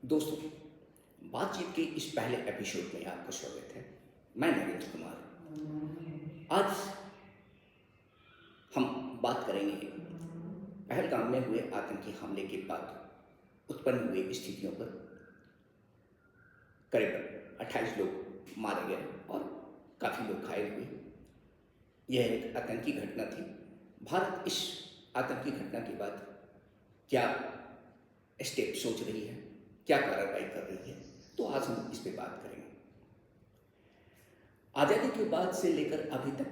दोस्तों, बातचीत के इस पहले एपिसोड में आपका स्वागत है। मैं नरेंद्र कुमार। आज हम बात करेंगे पहलगाम में हुए आतंकी हमले के बाद उत्पन्न हुए स्थितियों पर। करीब 28 लोग मारे गए और काफ़ी लोग घायल हुए। यह एक आतंकी घटना थी। भारत इस आतंकी घटना के बाद क्या स्टेप सोच रही है, क्या कार्रवाई कर रही है, तो आज हम इस पे बात करेंगे। आज़ादी के बाद से लेकर अभी तक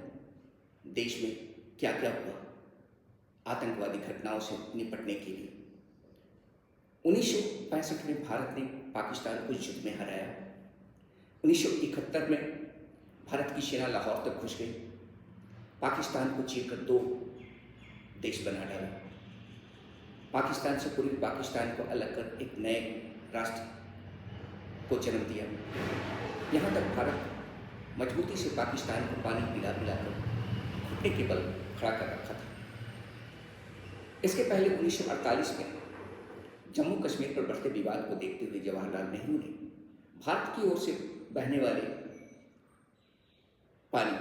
देश में क्या क्या हुआ आतंकवादी घटनाओं से निपटने के लिए। 1965 में भारत ने पाकिस्तान को युद्ध में हराया। 1971 में भारत की सेना लाहौर तक घुस गई, पाकिस्तान को चीरकर 2 देश बना डाला। पाकिस्तान से पूर्वी पाकिस्तान को अलग कर एक नए राष्ट्र को जन्म दिया। यहाँ तक भारत मजबूती से पाकिस्तान को पानी पिला पिलाकर घुटने के बल खड़ा कर रखा था। इसके पहले 1948 में जम्मू कश्मीर पर बढ़ते विवाद को देखते हुए जवाहरलाल नेहरू ने भारत की ओर से बहने वाले पानी,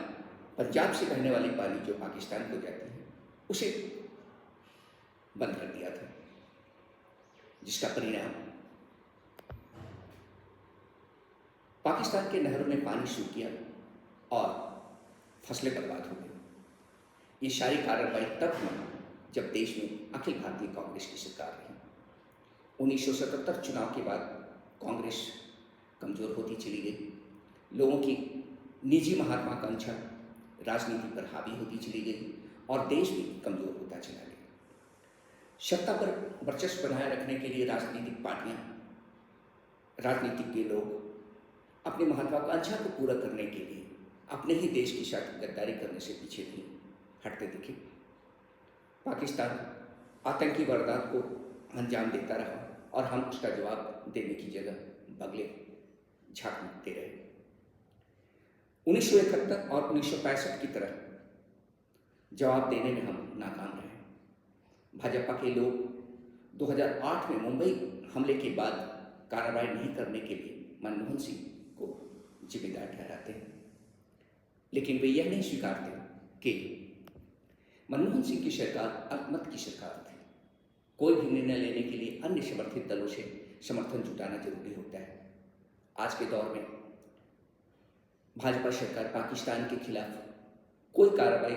पंजाब से बहने वाली पानी जो पाकिस्तान को जाती है, उसे बंद कर दिया था, जिसका परिणाम पाकिस्तान के नहरों में पानी सूख गया और फसलें बर्बाद हो गई। ये सारी कार्रवाई तब हुई जब देश में अखिल भारतीय कांग्रेस की सरकार रही। 1977 चुनाव के बाद कांग्रेस कमजोर होती चली गई। लोगों की निजी महत्वाकांक्षा राजनीति पर हावी होती चली गई और देश भी कमजोर होता चला गया। सत्ता पर वर्चस्व बनाए रखने के लिए राजनीतिक पार्टियां, राजनीतिज्ञ लोग अपनी महत्वाकांक्षा को पूरा करने के लिए अपने ही देश के साथ गद्दारी करने से पीछे नहीं हटते दिखे। पाकिस्तान आतंकी वारदात को अंजाम देता रहा और हम उसका जवाब देने की जगह बगले झांकते रहे। 1971 और 1965 की तरह जवाब देने में हम नाकाम रहे। भाजपा के लोग 2008 में मुंबई हमले के बाद कार्रवाई नहीं करने के लिए मनमोहन सिंह को जिम्मेदार ठहराते हैं, लेकिन वे यह नहीं स्वीकारते कि मनमोहन सिंह की सरकार अल्पमत की सरकार थी। कोई भी निर्णय लेने के लिए अन्य समर्थित दलों से समर्थन जुटाना जरूरी होता है। आज के दौर में भाजपा सरकार पाकिस्तान के खिलाफ कोई कार्रवाई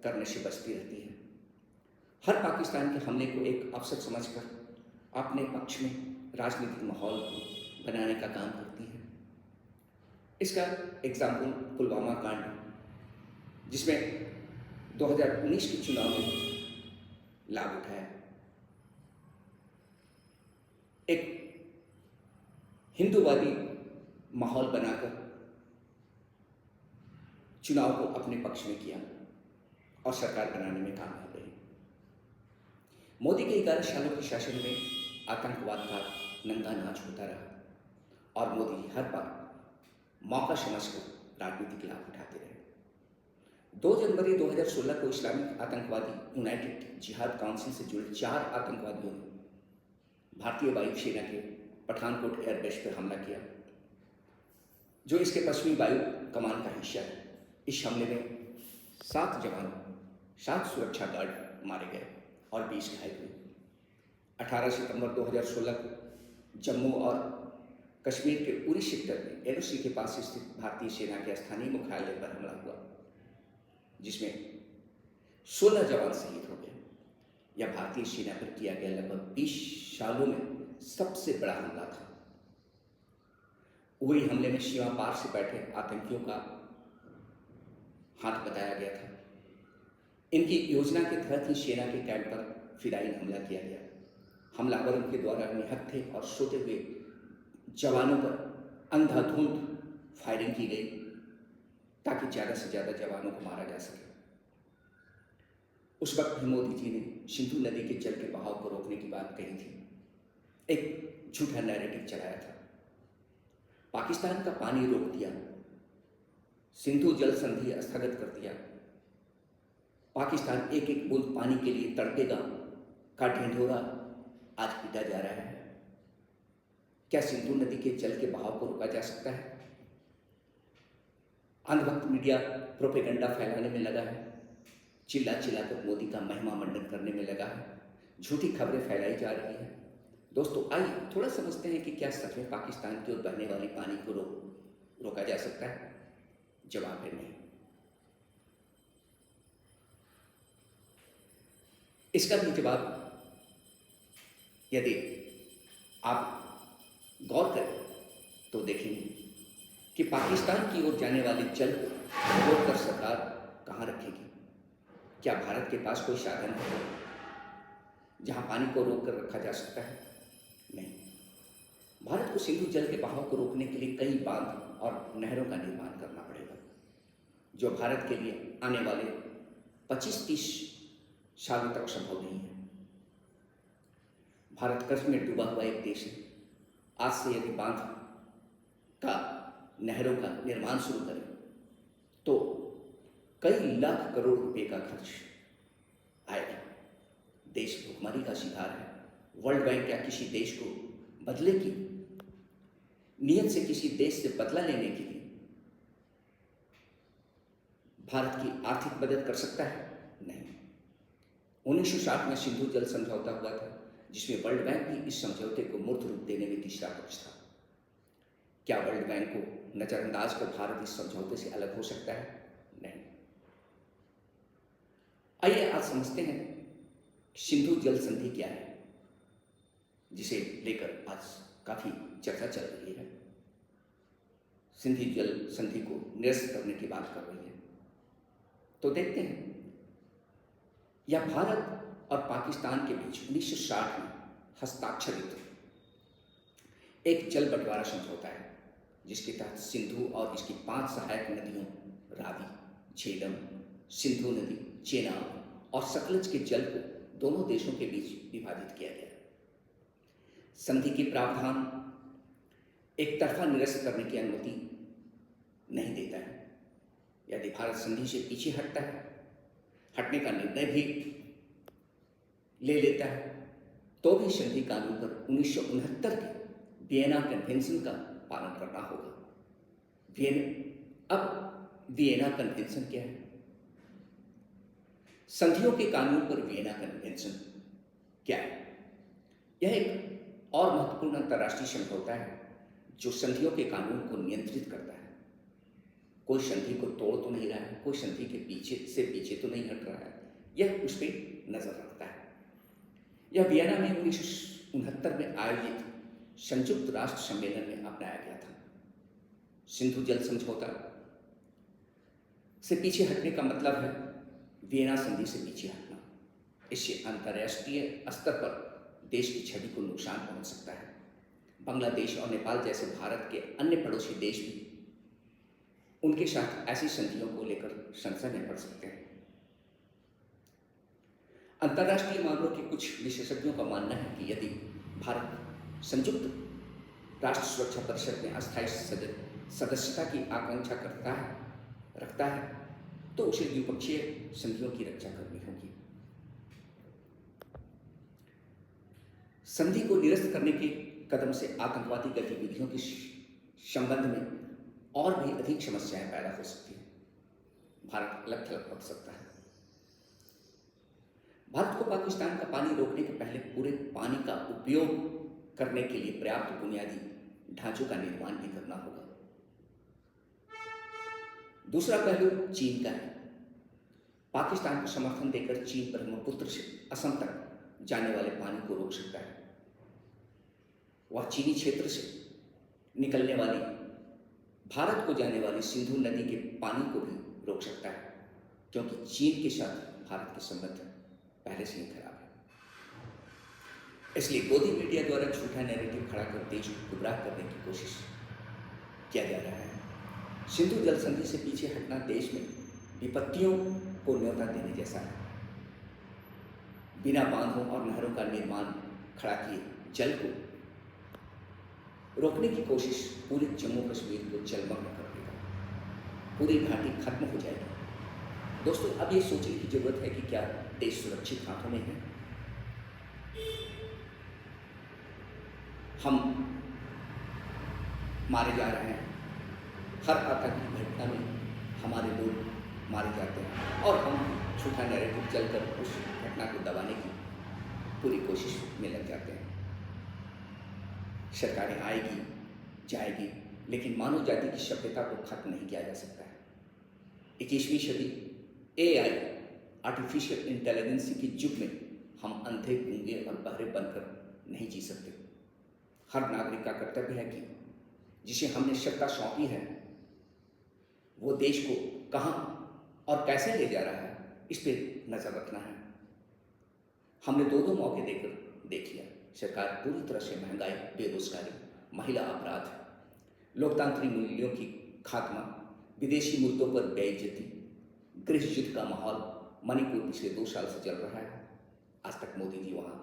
करने से बचती रहती है। हर पाकिस्तान के हमले को एक अवसर समझकर अपने पक्ष में राजनीतिक माहौल को बनाने का काम करती है। इसका एग्जाम्पल पुलवामा कांड, जिसमें 2019 के चुनाव में लाभ उठाया। एक हिंदूवादी माहौल बनाकर चुनाव को अपने पक्ष में किया और सरकार बनाने में कामयाब रही। मोदी के 11 सालों के शासन में आतंकवाद का नंगा नाच होता रहा और मोदी हर बार मौका समझकर राजनीतिक लाभ उठाते रहे। 2 जनवरी 2016 को इस्लामिक आतंकवादी यूनाइटेड जिहाद काउंसिल से जुड़े 4 आतंकवादियों ने भारतीय वायुसेना के पठानकोट एयरबेस पर हमला किया, जो इसके पश्चिमी वायु कमान का हिस्सा है। इस हमले में 7 जवान, 7 सुरक्षा गार्ड मारे गए और 20 घायल हुए। 18 सितंबर 2016 को जम्मू और कश्मीर के उरी सेक्टर में एलओसी के पास स्थित भारतीय सेना के स्थानीय मुख्यालय पर हमला हुआ, जिसमें 16 जवान शहीद हो गए। यह भारतीय सेना पर किया गया लगभग 20 सालों में सबसे बड़ा हमला था। उरी हमले में सीमा पार से बैठे आतंकियों का हाथ बताया गया था। इनकी योजना के तहत ही सेना के कैंप पर फिदायी हमला किया गया। हमलावरों के द्वारा निहत्थे थे और सोते हुए जवानों पर अंधाधुंध फायरिंग की गई ताकि ज़्यादा से ज़्यादा जवानों को मारा जा सके। उस वक्त भी मोदी जी ने सिंधु नदी के जल के बहाव को रोकने की बात कही थी। एक झूठा नैरेटिव चलाया था। पाकिस्तान का पानी रोक दिया, सिंधु जल संधि स्थगित कर दिया। पाकिस्तान एक एक बूंद पानी के लिए तड़पेगा का ढिंढोरा आज पीटा जा रहा है। क्या सिंधु नदी के जल के बहाव को रोका जा सकता है? अंधभक्त मीडिया प्रोपेगेंडा फैलाने में लगा है, चिल्ला चिल्लाकर मोदी का महिमा मंडन करने में लगा है, झूठी खबरें फैलाई जा रही हैं। दोस्तों आइए थोड़ा समझते हैं कि क्या सच में पाकिस्तान की ओर बहने वाली पानी को रोका जा सकता है? जवाब है नहीं। इसका भी जवाब यदि आप गौर करें तो देखेंगे कि पाकिस्तान की ओर जाने वाले जल को रोककर सरकार कहाँ रखेगी? क्या भारत के पास कोई साधन है जहां पानी को रोक कर रखा जा सकता है? नहीं। भारत को सिंधु जल के बहाव को रोकने के लिए कई बांध और नहरों का निर्माण करना पड़ेगा, जो भारत के लिए आने वाले 25-30 सालों तक संभव नहीं है। भारत कर्ज में डूबा हुआ एक देश है। आज से यदि बांध का, नहरों का निर्माण शुरू करें तो कई लाख करोड़ रुपए का खर्च आएगा। देश भुखमरी का शिकार है। वर्ल्ड बैंक या किसी देश को बदले की नियत से किसी देश से बदला लेने के लिए भारत की आर्थिक मदद कर सकता है? नहीं। 1960 में सिंधु जल समझौता हुआ था, जिसमें वर्ल्ड बैंक भी इस समझौते को मूर्त रूप देने में तीसरा पक्ष था। क्या वर्ल्ड बैंक को नजरअंदाज कर भारत इस समझौते से अलग हो सकता है? नहीं। आइए आज समझते हैं सिंधु जल संधि क्या है, जिसे लेकर आज काफी चर्चा चल रही है। सिंधु जल संधि को निरस्त करने की बात कर रही है। तो देखते हैं, यह भारत और पाकिस्तान के बीच 1960 में हस्ताक्षरित एक जल बंटवारा समझौता है, जिसके तहत सिंधु और इसकी 5 सहायक नदियों रावी, झेलम, सिंधु नदी, चेनाब और सतलज के जल को दोनों देशों के बीच विभाजित किया गया। संधि के प्रावधान एक तरफा निरस्त करने की अनुमति नहीं देता है। यदि भारत संधि से पीछे हटने का निर्णय भी ले लेता है तो भी संधि कानून पर 1969 के वियना कन्वेंशन का पालन करना होगा। अब वियना कन्वेंशन क्या है? संधियों के कानून पर वियना कन्वेंशन क्या है? यह एक और महत्वपूर्ण अंतर्राष्ट्रीय समझौता है जो संधियों के कानून को नियंत्रित करता है। कोई संधि को तोड़ तो नहीं रहा है, कोई संधि के पीछे तो नहीं हट रहा है, यह उस पर नजर रखता है। यह वियना में 1969 में आयोजित संयुक्त राष्ट्र सम्मेलन में अपनाया गया था। सिंधु जल समझौता से पीछे हटने का मतलब है वियना संधि से पीछे हटना। इससे अंतर्राष्ट्रीय स्तर पर देश की छवि को नुकसान पहुंच सकता है। बांग्लादेश और नेपाल जैसे भारत के अन्य पड़ोसी देश भी उनके साथ ऐसी संधियों को लेकर संशय में पड़ सकते हैं। अंतर्राष्ट्रीय मामलों के कुछ विशेषज्ञों का मानना है कि यदि भारत संयुक्त राष्ट्र सुरक्षा परिषद में अस्थायी सदस्यता की आकांक्षा रखता है तो उसे द्विपक्षीय संधियों की रक्षा करनी होगी। संधि को निरस्त करने के कदम से आतंकवादी गतिविधियों के संबंध में और भी अधिक समस्याएं पैदा हो सकती हैं। भारत अलग थलग पड़ सकता है। भारत को पाकिस्तान का पानी रोकने के पहले पूरे पानी का उपयोग करने के लिए पर्याप्त बुनियादी ढांचों का निर्माण भी करना होगा। दूसरा पहलू चीन का है। पाकिस्तान को समर्थन देकर चीन ब्रह्मपुत्र से असम तक जाने वाले पानी को रोक सकता है। वह चीनी क्षेत्र से निकलने वाली भारत को जाने वाली सिंधु नदी के पानी को भी रोक सकता है, क्योंकि चीन के साथ भारत के संबंध पहले से ही खराब है। इसलिए मोदी मीडिया द्वारा झूठा नैरेटिव खड़ा कर देश को गुमराह करने की कोशिश किया जा रहा है। सिंधु जल संधि से पीछे हटना देश में विपत्तियों को न्योता देने जैसा है। बिना बांधों और नहरों का निर्माण खड़ा किए जल को रोकने की कोशिश पूरे जम्मू कश्मीर को जलमग्न कर देगा। पूरी घाटी खत्म हो जाएगी। दोस्तों, अब ये सोचने की जरूरत है कि क्या देश सुरक्षित हाथों में है? हम मारे जा रहे हैं। हर आतंकी घटना में हमारे लोग मारे जाते हैं और हम झूठा नैरेटिव चलकर उस घटना को दबाने की पूरी कोशिश में लग जाते हैं। सरकारें आएगी जाएगी, लेकिन मानव जाति की सभ्यता को खत्म नहीं किया जा सकता है। 21वीं सदी AI आर्टिफिशियल इंटेलिजेंस के युग में हम अंधे, गूंगे और बहरे बनकर नहीं जी सकते। हर नागरिक का कर्तव्य है कि जिसे हमने सत्ता सौंपी है वो देश को कहाँ और कैसे ले जा रहा है, इस पे नजर रखना है। हमने दो मौके देकर देख लिया। सरकार पूरी तरह से महंगाई, बेरोजगारी, महिला अपराध, लोकतांत्रिक मूल्यों की खात्मा, विदेशी मुद्दों पर बेइज्जती, गृह युद्ध का माहौल मणिपुर पिछले 2 साल से चल रहा है। आज तक मोदी जी वहां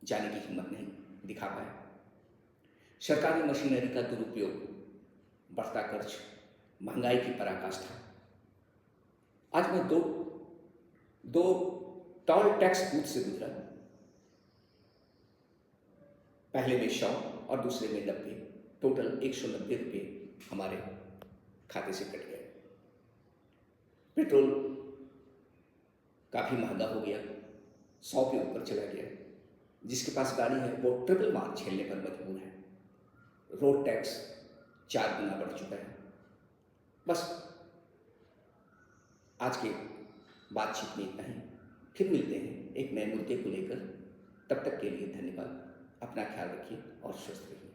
जाने की हिम्मत नहीं दिखा पाए। सरकारी मशीनरी का दुरुपयोग, बढ़ता कर्ज, महंगाई की पराकाष्ठा। आज मैं दो टोल टैक्स बूथ से गुजरा, पहले में 100 और दूसरे में 90, टोटल 190 रुपये हमारे खाते से कट गए। पेट्रोल काफ़ी महंगा हो गया, 100 के ऊपर चला गया। जिसके पास गाड़ी है वो ट्रिपल मार झेलने पर मजबूर है। रोड टैक्स 4 गुना बढ़ चुका है। बस आज के बातचीत में इतना ही। फिर मिलते हैं एक नए मुद्दे को लेकर। तब तक के लिए धन्यवाद। अपना ख्याल रखिए और स्वस्थ रहिए।